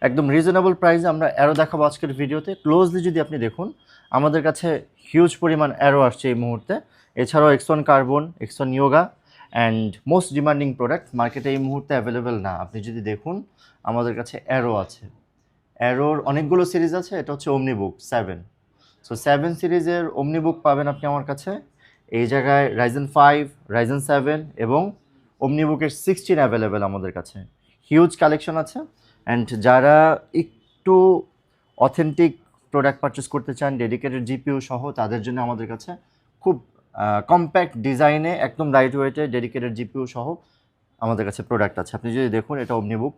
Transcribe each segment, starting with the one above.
একদম রিজনেবল প্রাইসে আমরা অ্যারো দেখাবো আজকের ভিডিওতে। ক্লোজলি যদি আপনি দেখুন, আমাদের কাছে হিউজ পরিমাণ অ্যারো আসছে এই মুহূর্তে। এছাড়াও X1 carbon, X1 yoga and most demanding product মার্কেটে এই মুহূর্তে অ্যাভেলেবেল না। আপনি যদি দেখুন, আমাদের কাছে অ্যারো আছে। অ্যারোর অনেকগুলো সিরিজ আছে, এটা হচ্ছে ওমনিবুক 7। সো 7 সিরিজের ওমনিবুক পাবেন আপনি আমার কাছে। এই জায়গায় রাইজেন 5, রাইজেন 7 এবং ওমনিবুকের 16 অ্যাভেলেবেল আমাদের কাছে। হিউজ কালেকশন আছে। অ্যান্ড যারা একটু অথেন্টিক প্রোডাক্ট পারচেস করতে চান ডেডিকেটেড জিপিইউ সহ, তাদের জন্য আমাদের কাছে খুব কম্প্যাক্ট ডিজাইনে একদম লাইট ওয়েটে ডেডিকেটেড জিপিইউ সহ আমাদের কাছে প্রোডাক্ট আছে। আপনি যদি দেখুন, এটা ওমনিবুক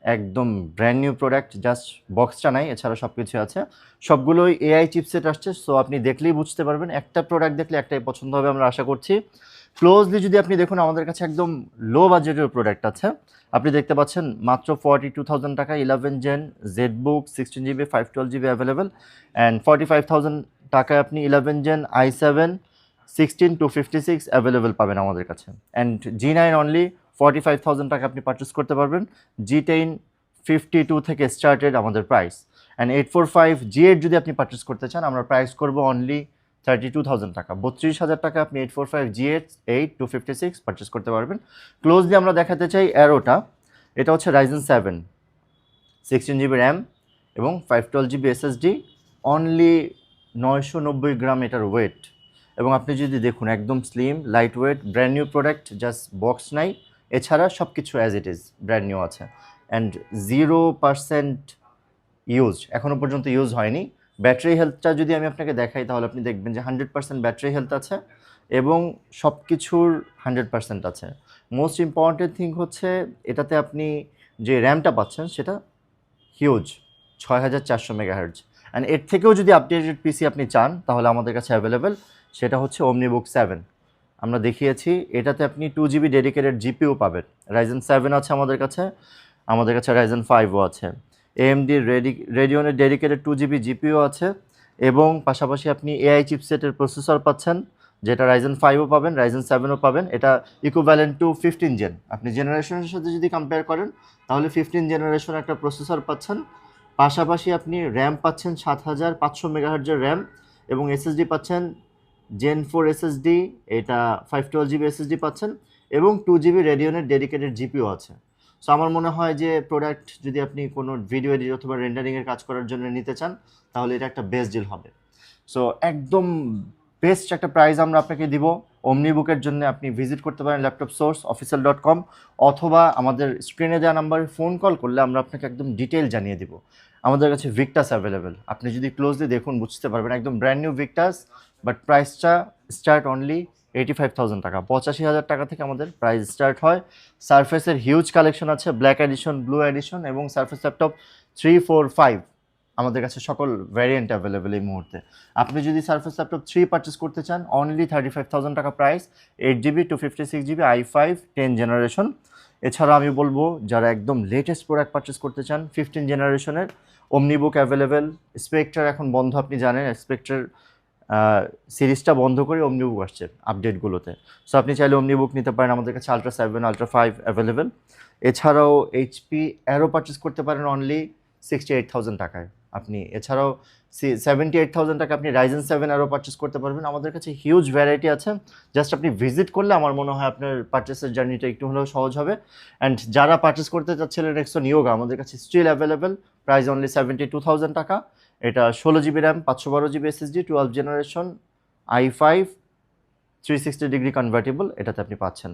একদম ব্র্যান্ড নিউ প্রোডাক্ট, জাস্ট বক্সটা নাই, এছাড়া সব কিছু আছে। সবগুলোই এআই চিপসেট আসছে, সো আপনি দেখলেই বুঝতে পারবেন। একটা প্রোডাক্ট দেখলে একটাই পছন্দ হবে আমরা আশা করছি। ক্লোজলি যদি আপনি দেখুন, আমাদের কাছে একদম লো বাজেটের প্রোডাক্ট আছে। আপনি দেখতে পাচ্ছেন মাত্র 42,000 টাকা 11 Zen Zenbook 16 GB 512 GB available, and 45,000 টাকায় আপনি 11 জেন i7 16-56 অ্যাভেলেবেল পাবেন আমাদের কাছে। অ্যান্ড G9 অনলি 45,000 টাকা আপনি পারচেস করতে পারবেন। G10 52 থেকে স্টার্টেড আমাদের প্রাইস। অ্যান্ড 845 G8 যদি আপনি পারচেস করতে চান, আমরা প্রাইস করবো অনলি 32,000 টাকা। 32,000 টাকা আপনি 845 G8 8-56 পারচেস করতে পারবেন। ক্লোজলি আমরা দেখাতে চাই অ্যারোটা। এটা হচ্ছে রাইজেন 7 16 GB র্যাম এবং 512 GB SSD, অনলি 990 গ্রাম এটার ওয়েট। এবং আপনি যদি দেখুন, একদম slim light weight brand new product, just box নাই, এছাড়া সব কিছু as it is brand new আছে। অ্যান্ড 0% ইউজ, এখনও পর্যন্ত ইউজ হয়নি। ব্যাটারি হেলথটা যদি আমি আপনাকে দেখাই, তাহলে আপনি দেখবেন যে 100% ব্যাটারি হেলথ আছে এবং সব কিছুর 100% আছে। মোস্ট ইম্পর্টেন্ট থিং হচ্ছে, এটাতে আপনি যে র্যামটা পাচ্ছেন সেটা হিউজ 6400 মেগাহার্জ। অ্যান্ড এর থেকেও যদি আপডেটেড পিসি আপনি চান, তাহলে আমাদের কাছে অ্যাভেলেবেল, সেটা হচ্ছে ওমনিবুক 7। আমরা দেখিয়েছি, এটাতে আপনি 2 GB ডেডিকেটেড জিপিইউ পাবেন। রাইজেন 7 আছে আমাদের কাছে রাইজেন 5ও আছে। AMD রেডিয়নের ডেডিকেটেড 2 GB জিপিইউ আছে এবং পাশাপাশি আপনি এআই চিপসেটের প্রসেসর পাচ্ছেন, যেটা রাইজেন 5ও পাবেন, রাইজেন 7ও পাবেন। এটা ইকুইভ্যালেন্ট টু 15 জেন। আপনি জেনারেশনের সাথে যদি কম্পেয়ার করেন, তাহলে 15 জেনারেশন একটা প্রসেসর পাচ্ছেন। পাশাপাশি আপনি র্যাম পাচ্ছেন 7500 মেগাহার্জের র্যাম এবং এসএসডি পাচ্ছেন Gen 4 এসএসডি, এটা 512 GB এসএসডি পাচ্ছেন এবং 2 GB রেডিয়নের ডেডিকেটেড জিপিইউ আছে। সো আমার মনে হয় যে প্রোডাক্ট যদি আপনি কোনো ভিডিও এডিট অথবা রেন্ডারিংয়ের কাজ করার জন্য নিতে চান, তাহলে এটা একটা বেস্ট ডিল হবে। সো একদম বেস্ট একটা প্রাইস আমরা আপনাকে দিব। ওমনিবুকের জন্য আপনি ভিজিট করতে পারেন laptopsourceofficial.com, অথবা আমাদের স্ক্রিনে দেওয়া নাম্বারে ফোন কল করলে আমরা আপনাকে একদম ডিটেল জানিয়ে দিব। আমাদের কাছে ভিক্টাস অ্যাভেলেবেল, আপনি যদি ক্লোজলি দেখুন বুঝতে পারবেন, একদম ব্র্যান্ড নিউ ভিক্টাস, বাট প্রাইসটা স্টার্ট অনলি 85,000 টাকা। 85,000 টাকা থেকে আমাদের প্রাইস স্টার্ট হয়। সারফেসের হিউজ কালেকশন আছে, ব্ল্যাক এডিশন, ব্লু এডিশন এবং সারফেস ল্যাপটপ 3, 4, 5 আমাদের কাছে সকল ভ্যারিয়েন্ট অ্যাভেলেবেল এই মুহূর্তে। আপনি যদি সারফেস ল্যাপটপ 3 পারচেস করতে চান, অনলি 35,000 টাকা price, 8GB 256 GB i5 10 generation. এছাড়া আমি বলবো, যারা একদম লেটেস্ট প্রোডাক্ট পারচেস করতে চান 15 জেনারেশনের, ওমনিবুক অ্যাভেলেবেল। স্পেকট্রার এখন বন্ধ, আপনি জানেন স্পেকট্রার সিরিজটা বন্ধ করে ওমনিবুক আসছে আপডেটগুলোতে। সো আপনি চাইলে ওমনিবুক নিতে পারেন। আমাদের কাছে আলট্রা 7, আলট্রা 5 অ্যাভেলেবেল। এছাড়াও এইচপি অ্যারো পারচেস করতে পারেন অনলি 68,000 টাকায় আপনি। এছাড়াও 78,000 টাকা আপনি রাইজেন 7 অ্যারো পারচেস করতে পারবেন। আমাদের কাছে হিউজ ভ্যারাইটি আছে, জাস্ট আপনি ভিজিট করলে আমার মনে হয় আপনার পারচেসের জার্নিটা একটু হলেও সহজ হবে। অ্যান্ড যারা পারচেস করতে চাচ্ছিলেন X1 ইয়োগা, আমাদের কাছে স্টিল অ্যাভেলেবেল, প্রাইস অনলি 72,000 টাকা। এটা 16 GB RAM 512 GB SSD 12 generation i5 360 degree convertible, এটাতে আপনি পাচ্ছেন।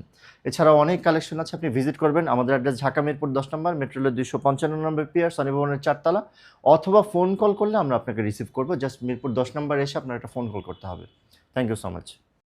এছাড়াও অনেক কালেকশন আছে, আপনি ভিজিট করবেন। আমাদের অ্যাড্রেস ঢাকা মিরপুর 10 নম্বর, মেট্রো রেলের 255 নম্বর পিয়ার, সনি ভবনের 4 তলা, অথবা ফোন কল করলে আমরা আপনাকে রিসিভ করবো। জাস্ট মিরপুর 10 নম্বর এসে আপনার একটা ফোন কল করতে হবে। Thank you so much.